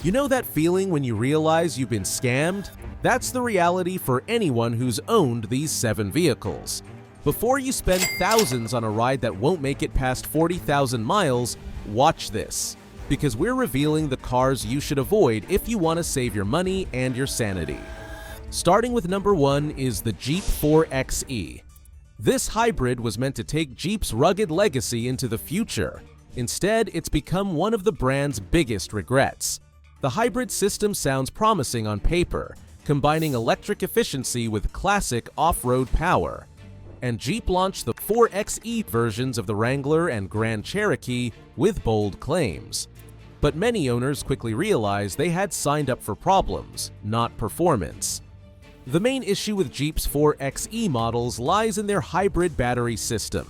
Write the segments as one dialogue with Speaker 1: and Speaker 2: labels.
Speaker 1: You know that feeling when you realize you've been scammed? That's the reality for anyone who's owned these 7 vehicles. Before you spend thousands on a ride that won't make it past 40,000 miles, watch this, because we're revealing the cars you should avoid if you want to save your money and your sanity. Starting with number 1 is the Jeep 4xe. This hybrid was meant to take Jeep's rugged legacy into the future. Instead, it's become one of the brand's biggest regrets. The hybrid system sounds promising on paper, combining electric efficiency with classic off-road power. And Jeep launched the 4xe versions of the Wrangler and Grand Cherokee with bold claims. But many owners quickly realized they had signed up for problems, not performance. The main issue with Jeep's 4xe models lies in their hybrid battery system.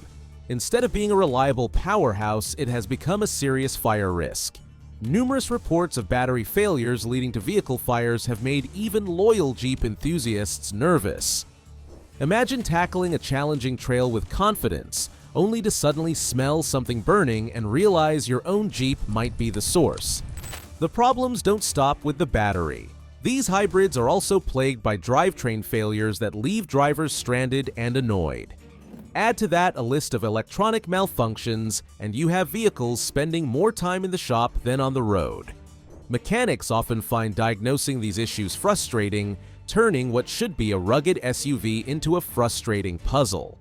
Speaker 1: Instead of being a reliable powerhouse, it has become a serious fire risk. Numerous reports of battery failures leading to vehicle fires have made even loyal Jeep enthusiasts nervous. Imagine tackling a challenging trail with confidence, only to suddenly smell something burning and realize your own Jeep might be the source. The problems don't stop with the battery. These hybrids are also plagued by drivetrain failures that leave drivers stranded and annoyed. Add to that a list of electronic malfunctions, and you have vehicles spending more time in the shop than on the road. Mechanics often find diagnosing these issues frustrating, turning what should be a rugged SUV into a frustrating puzzle.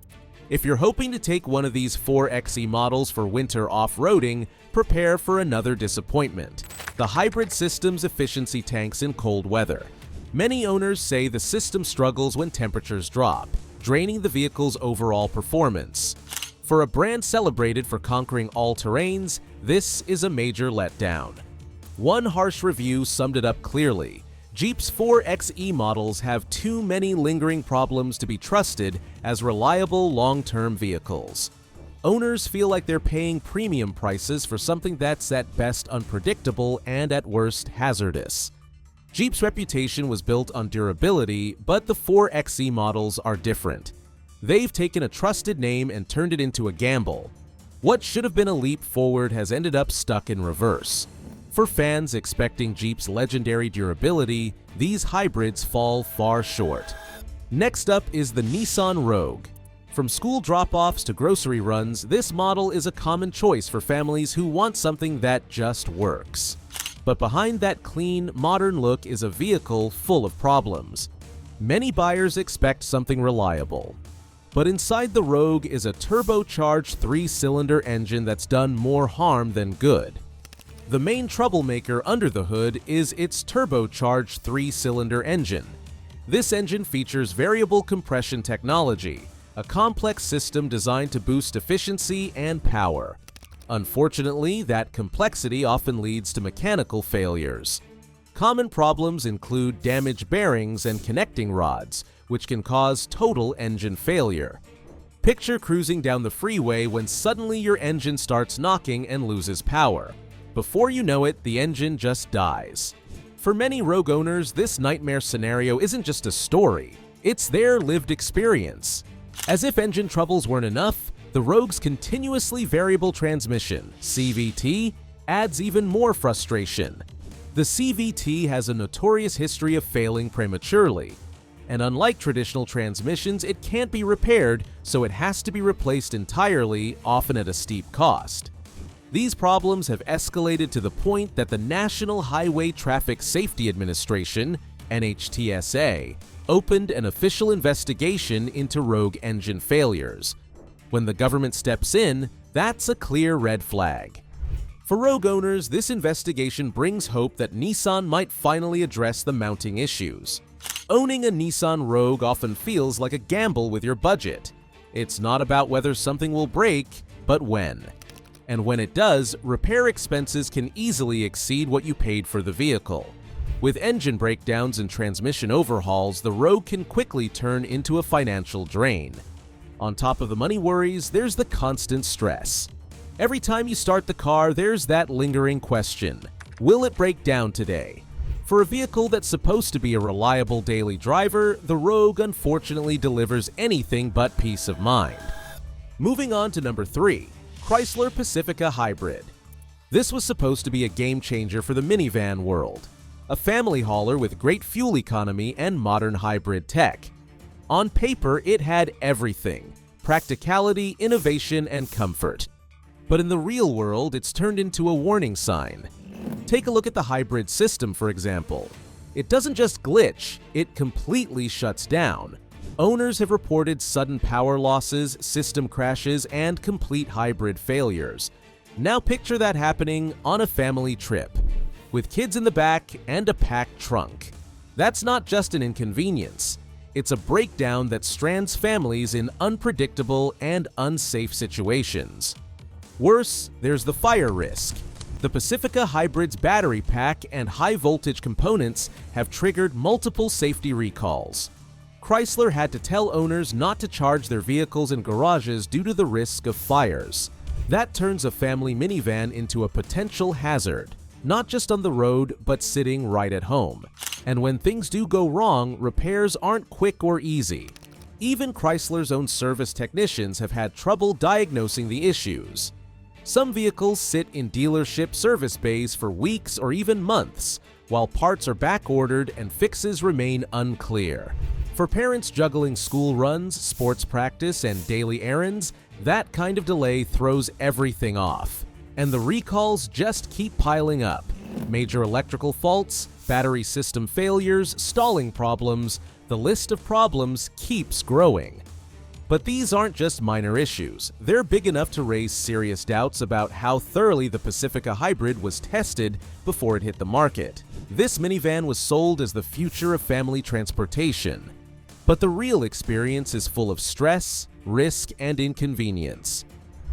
Speaker 1: If you're hoping to take one of these 4xe models for winter off-roading, prepare for another disappointment. The hybrid system's efficiency tanks in cold weather. Many owners say the system struggles when temperatures drop, draining the vehicle's overall performance. For a brand celebrated for conquering all terrains, this is a major letdown. One harsh review summed it up clearly. Jeep's 4xe models have too many lingering problems to be trusted as reliable long-term vehicles. Owners feel like they're paying premium prices for something that's at best unpredictable and at worst hazardous. Jeep's reputation was built on durability, but the 4xe models are different. They've taken a trusted name and turned it into a gamble. What should have been a leap forward has ended up stuck in reverse. For fans expecting Jeep's legendary durability, these hybrids fall far short. Next up is the Nissan Rogue. From school drop-offs to grocery runs, this model is a common choice for families who want something that just works. But behind that clean, modern look is a vehicle full of problems. Many buyers expect something reliable. But inside the Rogue is a turbocharged 3-cylinder engine that's done more harm than good. The main troublemaker under the hood is its turbocharged 3-cylinder engine. This engine features variable compression technology, a complex system designed to boost efficiency and power. Unfortunately, that complexity often leads to mechanical failures. Common problems include damaged bearings and connecting rods, which can cause total engine failure. Picture cruising down the freeway when suddenly your engine starts knocking and loses power. Before you know it, the engine just dies. For many Rogue owners, this nightmare scenario isn't just a story, it's their lived experience. As if engine troubles weren't enough, the Rogue's continuously variable transmission, CVT, adds even more frustration. The CVT has a notorious history of failing prematurely, and unlike traditional transmissions, it can't be repaired, so it has to be replaced entirely, often at a steep cost. These problems have escalated to the point that the National Highway Traffic Safety Administration, NHTSA, opened an official investigation into Rogue engine failures. When the government steps in, that's a clear red flag. For Rogue owners, this investigation brings hope that Nissan might finally address the mounting issues. Owning a Nissan Rogue often feels like a gamble with your budget. It's not about whether something will break, but when. And when it does, repair expenses can easily exceed what you paid for the vehicle. With engine breakdowns and transmission overhauls, the Rogue can quickly turn into a financial drain. On top of the money worries, there's the constant stress. Every time you start the car, there's that lingering question: will it break down today? For a vehicle that's supposed to be a reliable daily driver, the Rogue unfortunately delivers anything but peace of mind. Moving on to number 3, Chrysler Pacifica Hybrid. This was supposed to be a game changer for the minivan world, a family hauler with great fuel economy and modern hybrid tech. On paper, it had everything: practicality, innovation, and comfort. But in the real world, it's turned into a warning sign. Take a look at the hybrid system, for example. It doesn't just glitch, it completely shuts down. Owners have reported sudden power losses, system crashes, and complete hybrid failures. Now picture that happening on a family trip, with kids in the back and a packed trunk. That's not just an inconvenience. It's a breakdown that strands families in unpredictable and unsafe situations. Worse, there's the fire risk. The Pacifica Hybrid's battery pack and high-voltage components have triggered multiple safety recalls. Chrysler had to tell owners not to charge their vehicles in garages due to the risk of fires. That turns a family minivan into a potential hazard, not just on the road, but sitting right at home. And when things do go wrong, repairs aren't quick or easy. Even Chrysler's own service technicians have had trouble diagnosing the issues. Some vehicles sit in dealership service bays for weeks or even months, while parts are back-ordered and fixes remain unclear. For parents juggling school runs, sports practice, and daily errands, that kind of delay throws everything off. And the recalls just keep piling up. Major electrical faults, battery system failures, stalling problems, the list of problems keeps growing. But these aren't just minor issues. They're big enough to raise serious doubts about how thoroughly the Pacifica Hybrid was tested before it hit the market. This minivan was sold as the future of family transportation. But the real experience is full of stress, risk, and inconvenience.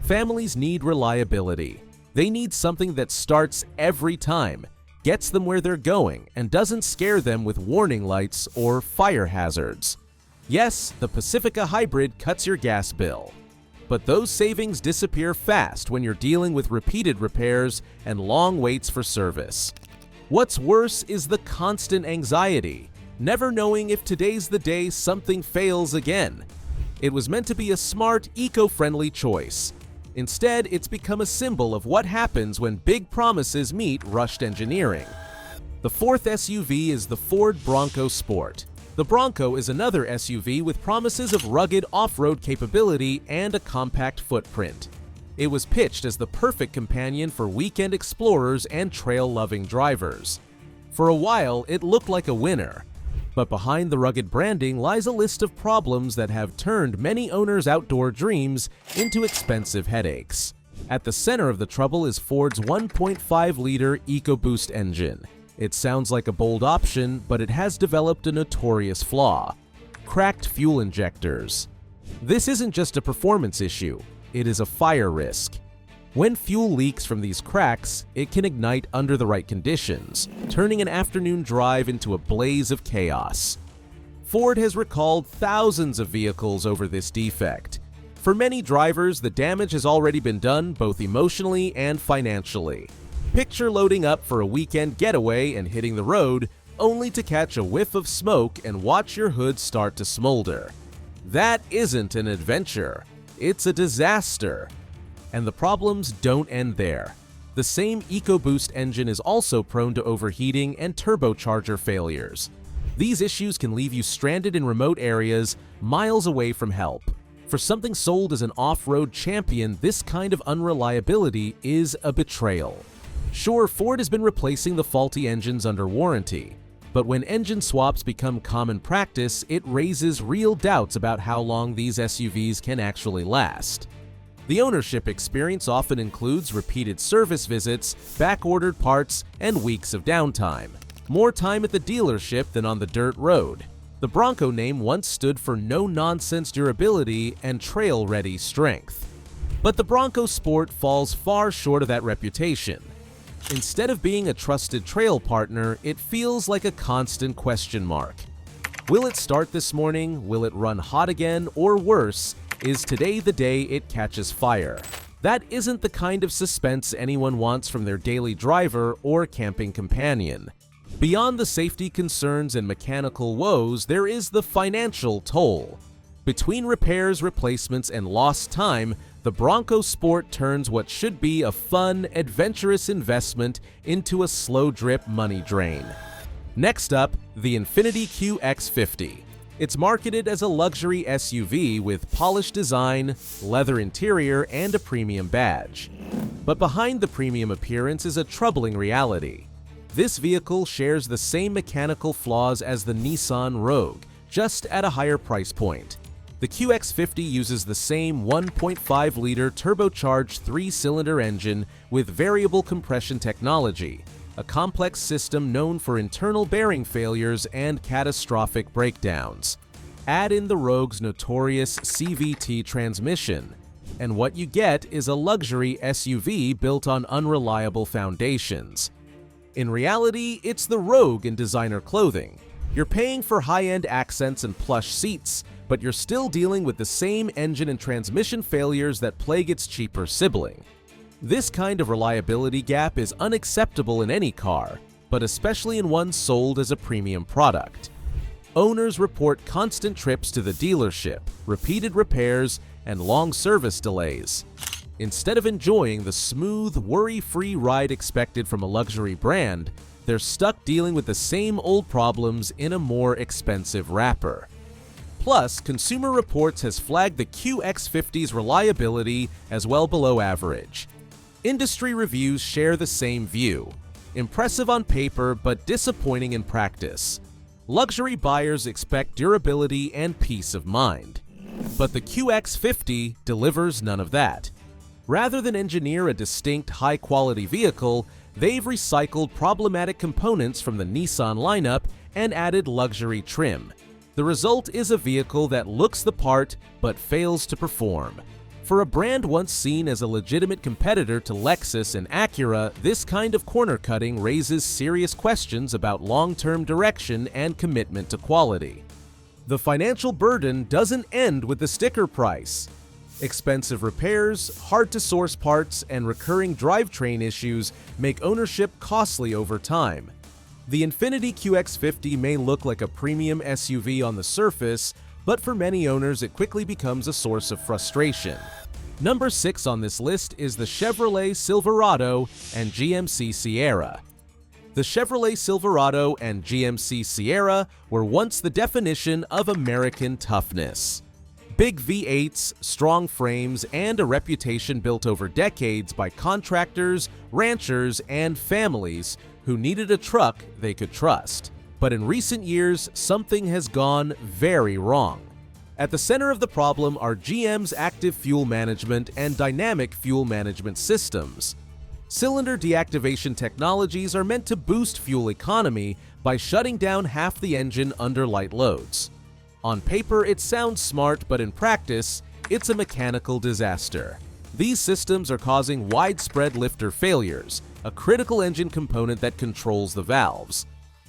Speaker 1: Families need reliability. They need something that starts every time, gets them where they're going, and doesn't scare them with warning lights or fire hazards. Yes, the Pacifica Hybrid cuts your gas bill, but those savings disappear fast when you're dealing with repeated repairs and long waits for service. What's worse is the constant anxiety, never knowing if today's the day something fails again. It was meant to be a smart, eco-friendly choice. Instead, it's become a symbol of what happens when big promises meet rushed engineering. The fourth SUV is the Ford Bronco Sport. The Bronco is another SUV with promises of rugged off-road capability and a compact footprint. It was pitched as the perfect companion for weekend explorers and trail-loving drivers. For a while, it looked like a winner. But behind the rugged branding lies a list of problems that have turned many owners' outdoor dreams into expensive headaches. At the center of the trouble is Ford's 1.5-liter EcoBoost engine. It sounds like a bold option, but it has developed a notorious flaw: cracked fuel injectors. This isn't just a performance issue, it is a fire risk. When fuel leaks from these cracks, it can ignite under the right conditions, turning an afternoon drive into a blaze of chaos. Ford has recalled thousands of vehicles over this defect. For many drivers, the damage has already been done both emotionally and financially. Picture loading up for a weekend getaway and hitting the road, only to catch a whiff of smoke and watch your hood start to smolder. That isn't an adventure, it's a disaster. And the problems don't end there. The same EcoBoost engine is also prone to overheating and turbocharger failures. These issues can leave you stranded in remote areas, miles away from help. For something sold as an off-road champion, this kind of unreliability is a betrayal. Sure, Ford has been replacing the faulty engines under warranty, but when engine swaps become common practice, it raises real doubts about how long these SUVs can actually last. The ownership experience often includes repeated service visits, back-ordered parts, and weeks of downtime. More time at the dealership than on the dirt road. The Bronco name once stood for no-nonsense durability and trail-ready strength. But the Bronco Sport falls far short of that reputation. Instead of being a trusted trail partner, it feels like a constant question mark. Will it start this morning? Will it run hot again? Or worse, is today the day it catches fire? That isn't the kind of suspense anyone wants from their daily driver or camping companion. Beyond the safety concerns and mechanical woes, there is the financial toll. Between repairs, replacements, and lost time, The Bronco Sport turns what should be a fun, adventurous investment into a slow-drip money drain. Next up, the Infiniti QX50. It's marketed as a luxury SUV with polished design, leather interior, and a premium badge. But behind the premium appearance is a troubling reality. This vehicle shares the same mechanical flaws as the Nissan Rogue, just at a higher price point. The QX50 uses the same 1.5-liter turbocharged 3-cylinder engine with variable compression technology, a complex system known for internal bearing failures and catastrophic breakdowns. Add in the Rogue's notorious CVT transmission, and what you get is a luxury SUV built on unreliable foundations. In reality, it's the Rogue in designer clothing. You're paying for high-end accents and plush seats, but you're still dealing with the same engine and transmission failures that plague its cheaper sibling. This kind of reliability gap is unacceptable in any car, but especially in one sold as a premium product. Owners report constant trips to the dealership, repeated repairs, and long service delays. Instead of enjoying the smooth, worry-free ride expected from a luxury brand, they're stuck dealing with the same old problems in a more expensive wrapper. Plus, Consumer Reports has flagged the QX50's reliability as well below average. Industry reviews share the same view. Impressive on paper, but disappointing in practice. Luxury buyers expect durability and peace of mind. But the QX50 delivers none of that. Rather than engineer a distinct, high-quality vehicle, they've recycled problematic components from the Nissan lineup and added luxury trim. The result is a vehicle that looks the part but fails to perform. For a brand once seen as a legitimate competitor to Lexus and Acura, this kind of corner cutting raises serious questions about long-term direction and commitment to quality. The financial burden doesn't end with the sticker price. Expensive repairs, hard-to-source parts, and recurring drivetrain issues make ownership costly over time. The Infiniti QX50 may look like a premium SUV on the surface, but for many owners it quickly becomes a source of frustration. Number 6 on this list is the Chevrolet Silverado and GMC Sierra. The Chevrolet Silverado and GMC Sierra were once the definition of American toughness. Big V8s, strong frames, and a reputation built over decades by contractors, ranchers, and families who needed a truck they could trust. But in recent years, something has gone very wrong. At the center of the problem are GM's active fuel management and dynamic fuel management systems. Cylinder deactivation technologies are meant to boost fuel economy by shutting down half the engine under light loads. On paper, it sounds smart, but in practice, it's a mechanical disaster. These systems are causing widespread lifter failures, a critical engine component that controls the valves.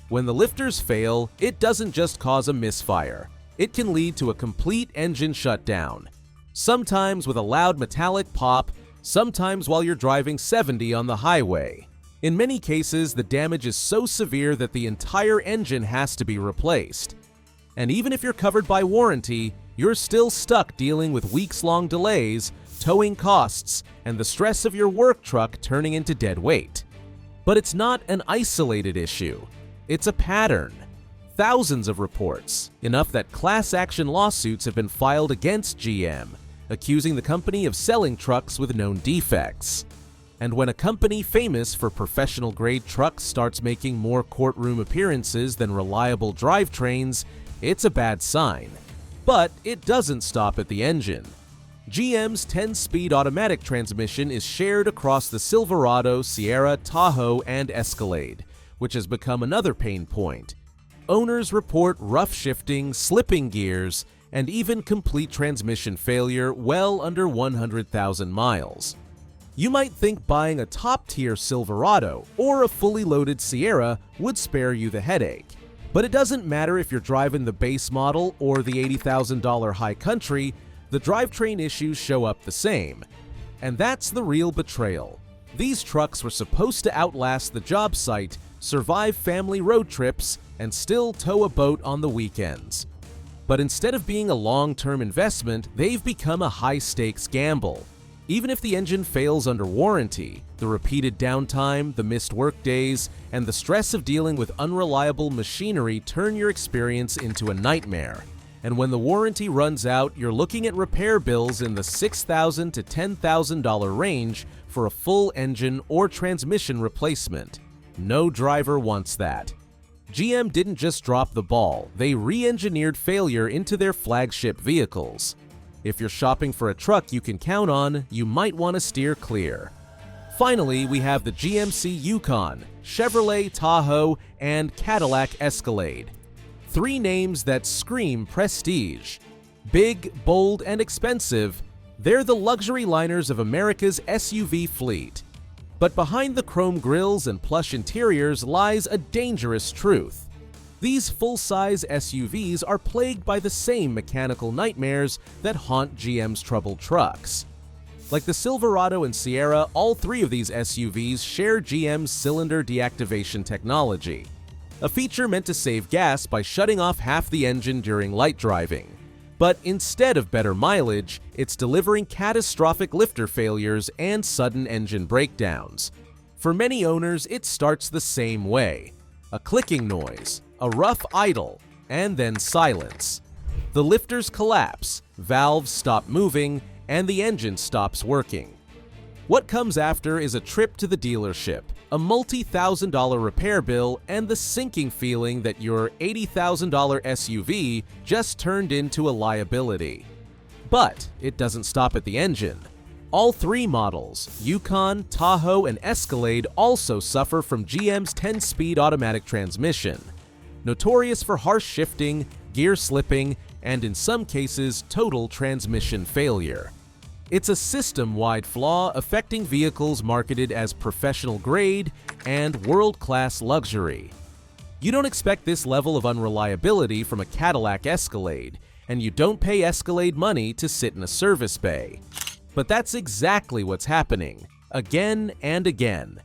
Speaker 1: When the lifters fail, it doesn't just cause a misfire. It can lead to a complete engine shutdown. Sometimes with a loud metallic pop, sometimes while you're driving 70 on the highway. In many cases, the damage is so severe that the entire engine has to be replaced. And even if you're covered by warranty, you're still stuck dealing with weeks-long delays, towing costs, and the stress of your work truck turning into dead weight. But it's not an isolated issue. It's a pattern. Thousands of reports, enough that class action lawsuits have been filed against GM, accusing the company of selling trucks with known defects. And when a company famous for professional-grade trucks starts making more courtroom appearances than reliable drivetrains, it's a bad sign. But it doesn't stop at the engine. GM's 10-speed automatic transmission is shared across the Silverado, Sierra, Tahoe, and Escalade, which has become another pain point. Owners report rough shifting, slipping gears, and even complete transmission failure well under 100,000 miles. You might think buying a top-tier Silverado or a fully loaded Sierra would spare you the headache. But it doesn't matter if you're driving the base model or the $80,000 High Country, the drivetrain issues show up the same. And that's the real betrayal. These trucks were supposed to outlast the job site, survive family road trips, and still tow a boat on the weekends. But instead of being a long-term investment, they've become a high-stakes gamble. Even if the engine fails under warranty, the repeated downtime, the missed work days, and the stress of dealing with unreliable machinery turn your experience into a nightmare. And when the warranty runs out, you're looking at repair bills in the $6,000 to $10,000 range for a full engine or transmission replacement. No driver wants that. GM didn't just drop the ball, they re-engineered failure into their flagship vehicles. If you're shopping for a truck you can count on, you might want to steer clear. Finally, we have the GMC Yukon, Chevrolet Tahoe, and Cadillac Escalade. Three names that scream prestige. Big, bold, and expensive, they're the luxury liners of America's SUV fleet. But behind the chrome grilles and plush interiors lies a dangerous truth. These full-size SUVs are plagued by the same mechanical nightmares that haunt GM's troubled trucks. Like the Silverado and Sierra, all three of these SUVs share GM's cylinder deactivation technology, a feature meant to save gas by shutting off half the engine during light driving. But instead of better mileage, it's delivering catastrophic lifter failures and sudden engine breakdowns. For many owners, it starts the same way: a clicking noise, a rough idle, and then silence. The lifters collapse, valves stop moving, and the engine stops working. What comes after is a trip to the dealership, a multi-$1,000 repair bill, and the sinking feeling that your $80,000 SUV just turned into a liability. But it doesn't stop at the engine. All three models, Yukon, Tahoe, and Escalade, also suffer from GM's 10-speed automatic transmission, notorious for harsh shifting, gear slipping, and in some cases, total transmission failure. It's a system-wide flaw affecting vehicles marketed as professional grade and world-class luxury. You don't expect this level of unreliability from a Cadillac Escalade, and you don't pay Escalade money to sit in a service bay. But that's exactly what's happening, again and again.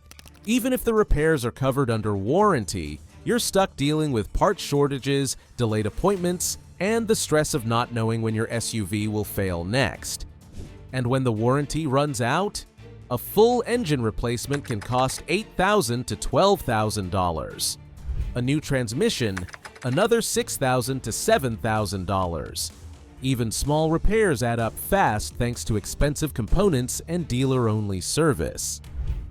Speaker 1: Even if the repairs are covered under warranty, you're stuck dealing with part shortages, delayed appointments, and the stress of not knowing when your SUV will fail next. And when the warranty runs out, a full engine replacement can cost $8,000 to $12,000. A new transmission, another $6,000 to $7,000. Even small repairs add up fast thanks to expensive components and dealer-only service.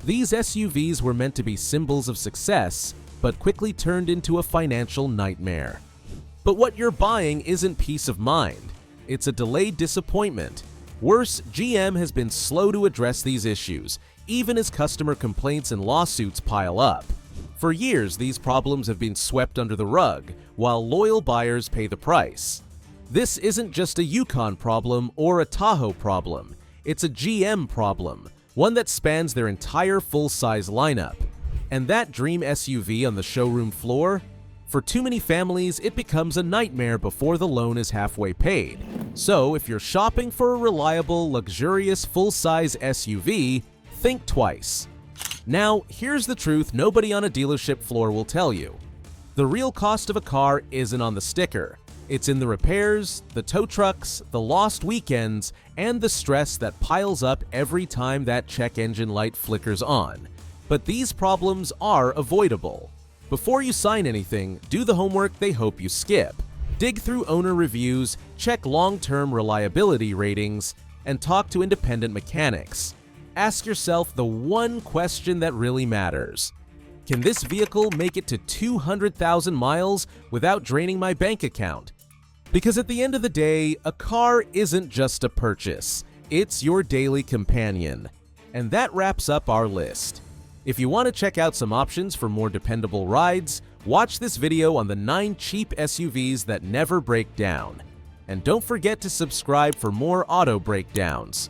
Speaker 1: These SUVs were meant to be symbols of success, but quickly turned into a financial nightmare. But what you're buying isn't peace of mind. It's a delayed disappointment. Worse, GM has been slow to address these issues, even as customer complaints and lawsuits pile up. For years, these problems have been swept under the rug, while loyal buyers pay the price. This isn't just a Yukon problem or a Tahoe problem. It's a GM problem, one that spans their entire full-size lineup. And that dream SUV on the showroom floor? For too many families, it becomes a nightmare before the loan is halfway paid. So if you're shopping for a reliable, luxurious, full-size SUV, think twice. Now, here's the truth nobody on a dealership floor will tell you. The real cost of a car isn't on the sticker. It's in the repairs, the tow trucks, the lost weekends, and the stress that piles up every time that check engine light flickers on. But these problems are avoidable. Before you sign anything, do the homework they hope you skip. Dig through owner reviews, check long-term reliability ratings, and talk to independent mechanics. Ask yourself the one question that really matters. Can this vehicle make it to 200,000 miles without draining my bank account? Because at the end of the day, a car isn't just a purchase. It's your daily companion. And that wraps up our list. If you want to check out some options for more dependable rides, watch this video on the 9 cheap SUVs that never break down. And don't forget to subscribe for more auto breakdowns.